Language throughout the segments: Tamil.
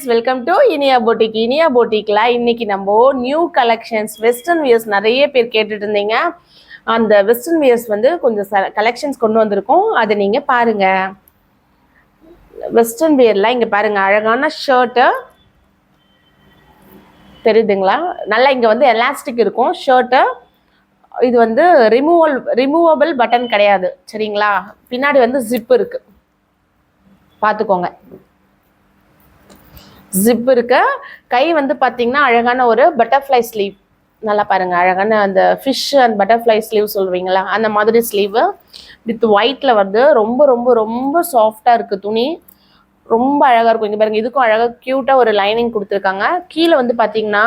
ஃப்ரெண்ட்ஸ், வெல்கம் டு இனியா போட்டிக். இனியா போட்டிக்ல இன்னைக்கு நம்ம நியூ கலெக்ஷன்ஸ் வெஸ்டர்ன் வியர்ஸ் நிறைய பேர் கேட்டுட்டு இருந்தீங்க. அந்த வெஸ்டர்ன் வியர்ஸ் வந்து கொஞ்சம் கலெக்ஷன்ஸ் கொண்டு வந்திருக்கோம். அதை நீங்க பாருங்க. வெஸ்டர்ன் வியர்ல இங்க பாருங்க, அழகான ஷர்ட்டு தெரியுதுங்களா? நல்லா இங்க வந்து எலாஸ்டிக் இருக்கும் ஷர்ட்டு. இது வந்து ரிமூவபிள் பட்டன் கிடையாது, சரிங்களா? பின்னாடி வந்து ஜிப் இருக்கு, பார்த்துக்கோங்க. ஜிப் இருக்கு. கை வந்து பார்த்தீங்கன்னா அழகான ஒரு பட்டர்ஃப்ளை ஸ்லீவ். நல்லா பாருங்க, அழகான அந்த ஃபிஷ் அண்ட் பட்டர்ஃப்ளை ஸ்லீவ் சொல்வீங்களா, அந்த மாதிரி ஸ்லீவ் வித் ஒயிட்ல வந்து ரொம்ப ரொம்ப ரொம்ப சாஃப்டா இருக்கு. துணி ரொம்ப அழகா இருக்கும். இங்க பாருங்க, இதுக்கும் அழகா கியூட்டா ஒரு லைனிங் கொடுத்துருக்காங்க. கீழே வந்து பார்த்தீங்கன்னா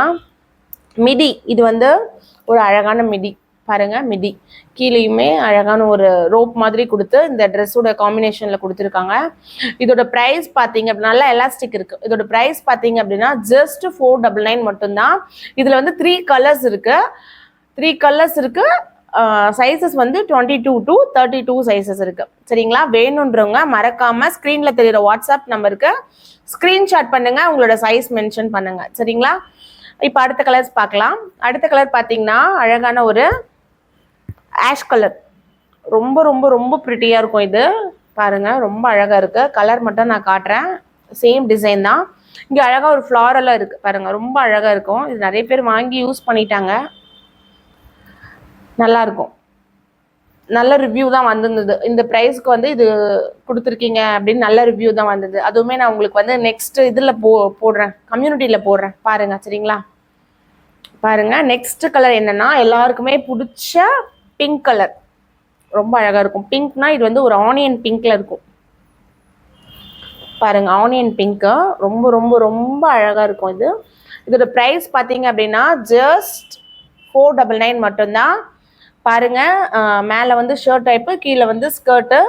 மிடி, இது வந்து ஒரு அழகான மிடி பாருங்க. மிடி கீழேயுமே அழகான ஒரு ரோப் மாதிரி கொடுத்து இந்த ட்ரெஸ்ஸோட காம்பினேஷன்ல கொடுத்துருக்காங்க. இதோட ப்ரைஸ் பார்த்தீங்க அப்படின்னா நல்லா எலாஸ்டிக் இருக்கு. இதோட ப்ரைஸ் பார்த்தீங்க அப்படின்னா ஜஸ்ட் 499 மட்டும்தான். இதுல வந்து 3 கலர்ஸ் இருக்கு. 3 கலர்ஸ் இருக்கு. சைஸஸ் வந்து 22 to 32 சைஸஸ் இருக்கு, சரிங்களா? வேணுன்றவங்க மறக்காம ஸ்க்ரீன்ல தெரியுற வாட்ஸ்அப் நம்பருக்கு ஸ்க்ரீன்ஷாட் பண்ணுங்க, உங்களோட சைஸ் மென்ஷன் பண்ணுங்க, சரிங்களா? இப்போ அடுத்த கலர்ஸ் பார்க்கலாம். அடுத்த கலர் பார்த்தீங்கன்னா அழகான ஒரு ஆஷ் கலர். ரொம்ப ரொம்ப ரொம்ப ப்ரிட்டியாக இருக்கும். இது பாருங்க, ரொம்ப அழகாக இருக்கு. கலர் மட்டும் நான் காட்டுறேன், சேம் டிசைன் தான். இங்கே அழகாக ஒரு ஃப்ளாரலாக இருக்குது பாருங்க, ரொம்ப அழகாக இருக்கும். இது நிறைய பேர் வாங்கி யூஸ் பண்ணிட்டாங்க, நல்லா இருக்கும். நல்ல ரிவ்யூ தான் வந்திருந்தது. இந்த ப்ரைஸ்க்கு வந்து இது கொடுத்துருக்கீங்க அப்படின்னு நல்ல ரிவ்யூ தான் வந்தது. அதுவுமே நான் உங்களுக்கு வந்து நெக்ஸ்ட் இதில் போடுறேன், கம்யூனிட்டியில் போடுறேன் பாருங்க, சரிங்களா? பாருங்க, நெக்ஸ்ட் கலர் என்னன்னா எல்லாருக்குமே பிடிச்ச பிங்க் கலர். ரொம்ப அழகா இருக்கும். பிங்க்னா இது வந்து ஒரு ஆனியன் பிங்க்ல இருக்கும் பாருங்க. ஆனியன் பிங்க் ரொம்ப ரொம்ப ரொம்ப அழகா இருக்கும். இதோட ப்ரைஸ் பார்த்தீங்க அப்படின்னா ஜஸ்ட் 499 மட்டும்தான். பாருங்க, மேலே வந்து ஷர்ட் டைப்பு, கீழே வந்து ஸ்கர்ட்டு.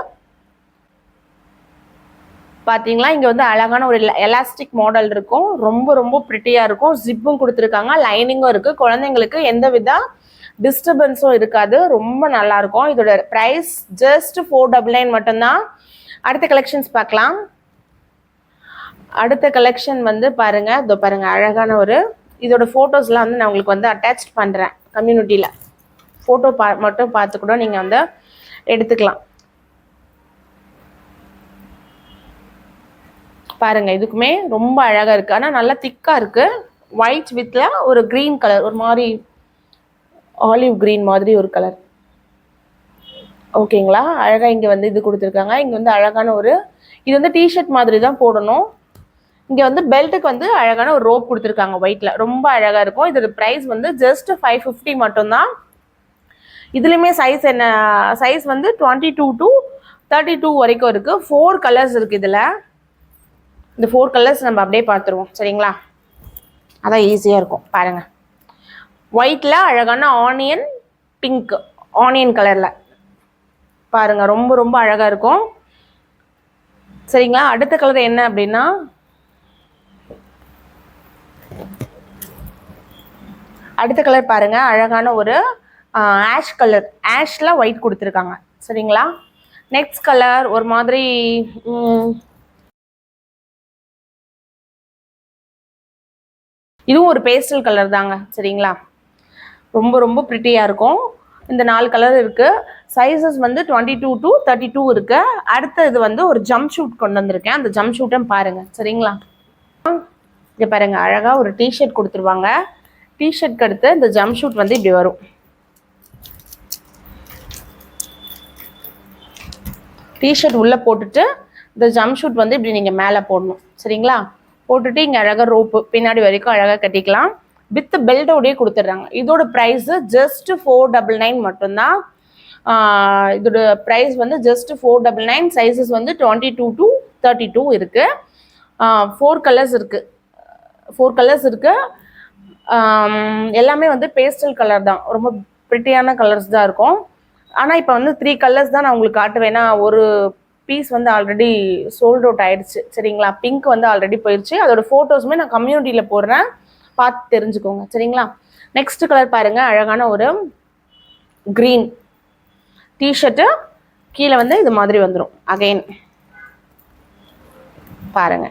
பார்த்தீங்களா? இங்கே வந்து அழகான ஒரு எலாஸ்டிக் மாடல் இருக்கும். ரொம்ப ரொம்ப ப்ரிட்டியாக இருக்கும். ஜிப்பும் கொடுத்துருக்காங்க, லைனிங்கும் இருக்குது. குழந்தைங்களுக்கு எந்த வித டிஸ்டர்பன்ஸும் இருக்காது. ரொம்ப நல்லா இருக்கும். இதோட ப்ரைஸ் ஜஸ்ட் 499 மட்டும்தான். அடுத்த கலெக்ஷன்ஸ் பார்க்கலாம். அடுத்த கலெக்ஷன் வந்து பாருங்க, இதோ பாருங்க, அழகான ஒரு இதோட ஃபோட்டோஸ்லாம் வந்து நான் உங்களுக்கு வந்து அட்டாச் பண்ணுறேன் கம்யூனிட்டியில். ஃபோட்டோ மட்டும் பார்த்து கூட நீங்கள் வந்து எடுத்துக்கலாம். பாருங்க, இதுக்குமே ரொம்ப அழகாக இருக்குது. ஆனால் நல்லா திக்காக இருக்குது. ஒயிட் வித்ல ஒரு க்ரீன் கலர், ஒரு மாதிரி ஆலிவ் க்ரீன் மாதிரி ஒரு கலர். ஓகேங்களா? அழகாக இங்கே வந்து இது கொடுத்துருக்காங்க. இங்கே வந்து அழகான ஒரு இது வந்து டிஷர்ட் மாதிரி தான் போடணும். இங்கே வந்து பெல்ட்டுக்கு வந்து அழகான ஒரு ரோப் கொடுத்துருக்காங்க ஒயிட்ல, ரொம்ப அழகாக இருக்கும். இதோட ப்ரைஸ் வந்து ஜஸ்ட் 550 மட்டும்தான். இதுலேயுமே சைஸ் என்ன சைஸ் வந்து 22 to 32 வரைக்கும் இருக்குது. 4 கலர்ஸ் இருக்குது இதில். இந்த 4 கலர்ஸ் நம்ம அப்படியே பார்த்துருவோம், சரிங்களா? அதான் ஈஸியாக இருக்கும். பாருங்கள், ஒயிட்ல அழகான ஆனியன் பிங்க், ஆனியன் கலரில் பாருங்க, ரொம்ப ரொம்ப அழகாக இருக்கும், சரிங்களா? அடுத்த கலர் என்ன அப்படின்னா அடுத்த கலர் பாருங்க, அழகான ஒரு ஆஷ் கலர். ஆஷ்ல ஒயிட் கொடுத்துருக்காங்க, சரிங்களா? நெக்ஸ்ட் கலர் ஒரு மாதிரி இதுவும் ஒரு பேஸ்டல் கலர் தாங்க, சரிங்களா? ரொம்ப ரொம்ப ப்ரிட்டியாக இருக்கும். இந்த 4 கலர் இருக்குது. சைஸஸ் வந்து 22 to 32 இருக்குது. அடுத்த இது வந்து ஒரு ஜம்ப் ஷூட் கொண்டு வந்திருக்கேன். அந்த ஜம்ப் ஷூட்டும் பாருங்க, சரிங்களா? இங்கே பாருங்க, அழகாக ஒரு டிஷர்ட் கொடுத்துருவாங்க. டிஷர்ட்க்கு அடுத்து இந்த ஜம்ப் ஷூட் வந்து இப்படி வரும். டிஷர்ட் உள்ளே போட்டுட்டு இந்த ஜம்ப் ஷூட் வந்து இப்படி நீங்கள் மேலே போடணும், சரிங்களா? போட்டுட்டு இங்கே அழகாக ரோப்பு பின்னாடி வரைக்கும் அழகாக கட்டிக்கலாம். வித் பெல்ட்டோடய கொடுத்துட்றாங்க. இதோட ப்ரைஸு ஜஸ்ட் 499 மட்டும்தான். இதோட ப்ரைஸ் வந்து ஜஸ்ட் 499. சைஸஸ் வந்து 22 to 32 இருக்குது. 4 கலர்ஸ் இருக்குது. 4 கலர்ஸ் இருக்குது. எல்லாமே வந்து பேஸ்டல் கலர் தான், ரொம்ப ப்ரிட்டியான கலர்ஸ் தான் இருக்கும். ஆனால் இப்போ வந்து 3 கலர்ஸ் தான் நான் உங்களுக்கு காட்டுவேன்னா, ஒரு பீஸ் வந்து ஆல்ரெடி சோல்ட் அவுட் ஆயிடுச்சு, சரிங்களா? பிங்க் வந்து ஆல்ரெடி போயிடுச்சு. அதோட ஃபோட்டோஸுமே நான் கம்யூனிட்டியில் போடுறேன், பார்த்து தெரிஞ்சுக்கோங்க, சரிங்களா? நெக்ஸ்ட் கலர் பாருங்க, அழகான ஒரு க்ரீன் டிஷர்ட்டு. கீழே வந்து இது மாதிரி வந்துடும். அகைன் பாருங்க,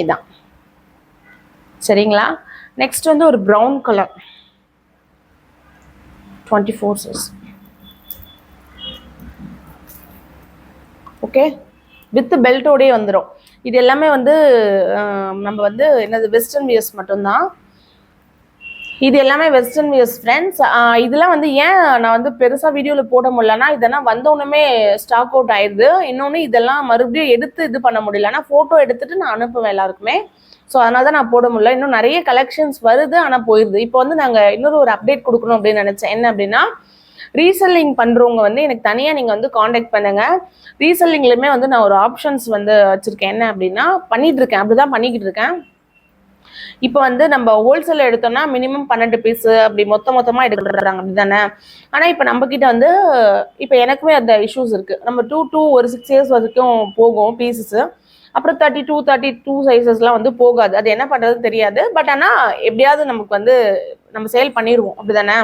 இதுதான் சரிங்களா. நெக்ஸ்ட் வந்து ஒரு brown colour 24 size. Okay, with பெல்ட்டோடயே வந்துடும். இது எல்லாமே வந்து நம்ம வந்து என்னது வெஸ்டர்ன் வியர்ஸ் மட்டும்தான். இது எல்லாமே வெஸ்டர்ன் வியர்ஸ் ஃப்ரெண்ட்ஸ். இதெல்லாம் வந்து ஏன் நான் வந்து பெருசாக வீடியோவில் போட முடியலன்னா, இதெல்லாம் வந்தோடனே ஸ்டாக் அவுட் ஆயிடுது. இன்னொன்று இதெல்லாம் மறுபடியும் எடுத்து இது பண்ண முடியல. ஆனால் ஃபோட்டோ எடுத்துட்டு நான் அனுப்புவேன் எல்லாருக்குமே. ஸோ அதனால தான் நான் போட முடியல. இன்னும் நிறைய கலெக்ஷன்ஸ் வருது, ஆனால் போயிடுது. இப்போ வந்து நாங்கள் இன்னொரு ஒரு அப்டேட் கொடுக்கணும் அப்படின்னு நினச்சேன். என்ன அப்படின்னா, ரீசெல்லிங் பண்ணுறவங்க வந்து எனக்கு தனியாக நீங்கள் வந்து காண்டாக்ட் பண்ணுங்கள். ரீசெல்லிங்லையுமே வந்து நான் ஒரு ஆப்ஷன்ஸ் வந்து வச்சுருக்கேன். என்ன அப்படின்னா, பண்ணிகிட்டு இருக்கேன், அப்படி தான் பண்ணிக்கிட்டு இருக்கேன். இப்போ வந்து நம்ம ஹோல்சேல் எடுத்தோம்னா மினிமம் 12 பீஸு அப்படி மொத்தமாக எடுக்கிறாங்க, அப்படி தானே. ஆனால் இப்போ நம்மக்கிட்ட வந்து இப்போ எனக்குமே அந்த இஷ்யூஸ் இருக்குது. நம்ம 2 ஒரு 6 இயர்ஸ் வரைக்கும் போகும் பீசஸ்ஸு. அப்புறம் 32 சைஸஸ்லாம் வந்து போகாது. அது என்ன பண்ணுறதுன்னு தெரியாது. பட் ஆனால் எப்படியாவது நமக்கு வந்து நம்ம சேல் பண்ணிடுவோம், அப்படி தானே.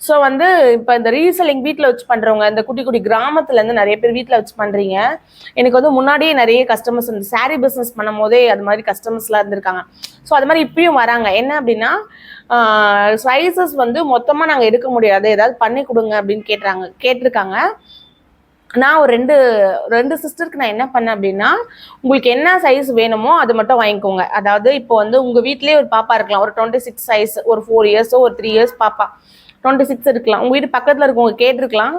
ஸோ வந்து இப்போ இந்த ரீசெல்லிங் வீட்டில் வச்சு பண்ணுறவங்க, இந்த குட்டி குட்டி கிராமத்துலேருந்து நிறைய பேர் வீட்டில் வச்சு பண்ணுறீங்க. எனக்கு வந்து முன்னாடியே நிறைய கஸ்டமர்ஸ் இந்த சாரீ பிஸ்னஸ் பண்ணும் போதே அது மாதிரி கஸ்டமர்ஸ்லாம் இருந்திருக்காங்க. ஸோ அது மாதிரி இப்பயும் வராங்க. என்ன அப்படின்னா, சைஸஸ் வந்து மொத்தமாக நாங்கள் எடுக்க முடியாது, ஏதாவது பண்ணி கொடுங்க அப்படின்னு கேட்டிருக்காங்க. நான் ஒரு ரெண்டு சிஸ்டருக்கு நான் என்ன பண்ணேன் அப்படின்னா, உங்களுக்கு என்ன சைஸ் வேணுமோ அது மட்டும் வாங்கிக்கோங்க. அதாவது இப்போ வந்து உங்கள் வீட்லேயே ஒரு பாப்பா இருக்கலாம், ஒரு 26 சைஸ், ஒரு 4 இயர்ஸோ ஒரு 3 இயர்ஸ் பாப்பா 26 இருக்கலாம். உங்கள் வீட்டு பக்கத்தில் இருக்கவங்க கேட்டிருக்கலாம்,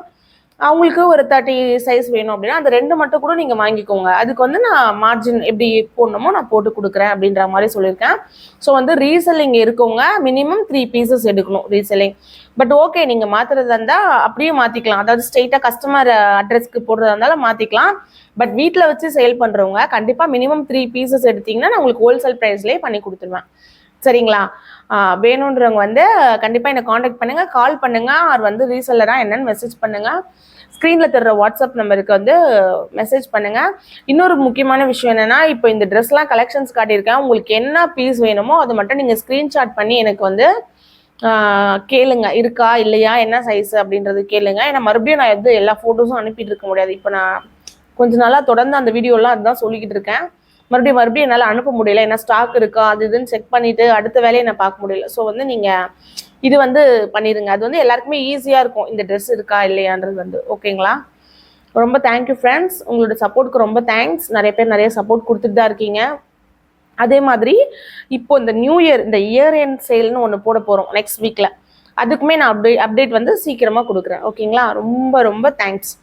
அவங்களுக்கு ஒரு 30 சைஸ் வேணும் அப்படின்னா அந்த 2 மட்டும் கூட நீங்கள் வாங்கிக்கோங்க. அதுக்கு வந்து நான் மார்ஜின் எப்படி போடணுமோ நான் போட்டு கொடுக்குறேன் அப்படின்ற மாதிரி சொல்லியிருக்கேன். ஸோ வந்து ரீசெல்லிங் இருக்கவங்க மினிமம் 3 பீசஸ் எடுக்கணும் ரீசெல்லிங். பட் ஓகே, நீங்கள் மாற்றுறதா இருந்தால் அப்படியே மாற்றிக்கலாம். அதாவது ஸ்ட்ரெயிட்டாக கஸ்டமர் அட்ரஸ்க்கு போடுறதா இருந்தாலும் மாற்றிக்கலாம். பட் வீட்டில் வச்சு சேல் பண்ணுறவங்க கண்டிப்பாக மினிமம் 3 பீசஸ் எடுத்திங்கன்னா நான் உங்களுக்கு ஹோல்சேல் ப்ரைஸ்லேயே பண்ணி கொடுத்துருவேன். சரிங்களா. வேணுன்றவங்க வந்து கண்டிப்பாக என்னை காண்டாக்ட் பண்ணுங்கள், கால் பண்ணுங்கள், அவர் வந்து ரீசெல்லராக என்னென்னு மெசேஜ் பண்ணுங்கள். ஸ்க்ரீனில் தர்ற வாட்ஸ்அப் நம்பருக்கு வந்து மெசேஜ் பண்ணுங்கள். இன்னொரு முக்கியமான விஷயம் என்னென்னா, இப்போ இந்த ட்ரெஸ்லாம் கலெக்ஷன்ஸ் காட்டியிருக்கேன். உங்களுக்கு என்ன பீஸ் வேணுமோ அதை மட்டும் நீங்கள் ஸ்க்ரீன்ஷாட் பண்ணி எனக்கு வந்து கேளுங்க, இருக்கா இல்லையா, என்ன சைஸ் அப்படின்றது கேளுங்க. ஏன்னா மறுபடியும் நான் எது எல்லா ஃபோட்டோஸும் அனுப்பிட்டு இருக்க முடியாது. இப்போ நான் கொஞ்ச நாளாக தொடர்ந்து அந்த வீடியோலாம் அதுதான் சொல்லிக்கிட்டு இருக்கேன். மறுபடியும் என்னால் அனுப்ப முடியல. ஏன்னா ஸ்டாக் இருக்கா அது இதுன்னு செக் பண்ணிவிட்டு அடுத்த வேலையை நான் பார்க்க முடியல. ஸோ வந்து நீங்கள் இது வந்து பண்ணிடுங்க. அது வந்து எல்லாருக்குமே ஈஸியாக இருக்கும், இந்த ட்ரெஸ் இருக்கா இல்லையான்றது வந்து. ஓகேங்களா. ரொம்ப தேங்க்யூ ஃப்ரெண்ட்ஸ், உங்களோட சப்போர்ட்டுக்கு ரொம்ப தேங்க்ஸ். நிறைய பேர் நிறைய சப்போர்ட் கொடுத்துட்டு தான் இருக்கீங்க. அதே மாதிரி இப்போ இந்த நியூ இயர், இந்த இயர் எண்ட் சேல்னு ஒன்று போட போகிறோம் நெக்ஸ்ட் வீக்கில். அதுக்குமே நான் அப்டேட் வந்து சீக்கிரமாக கொடுக்குறேன். ஓகேங்களா. ரொம்ப ரொம்ப தேங்க்ஸ்.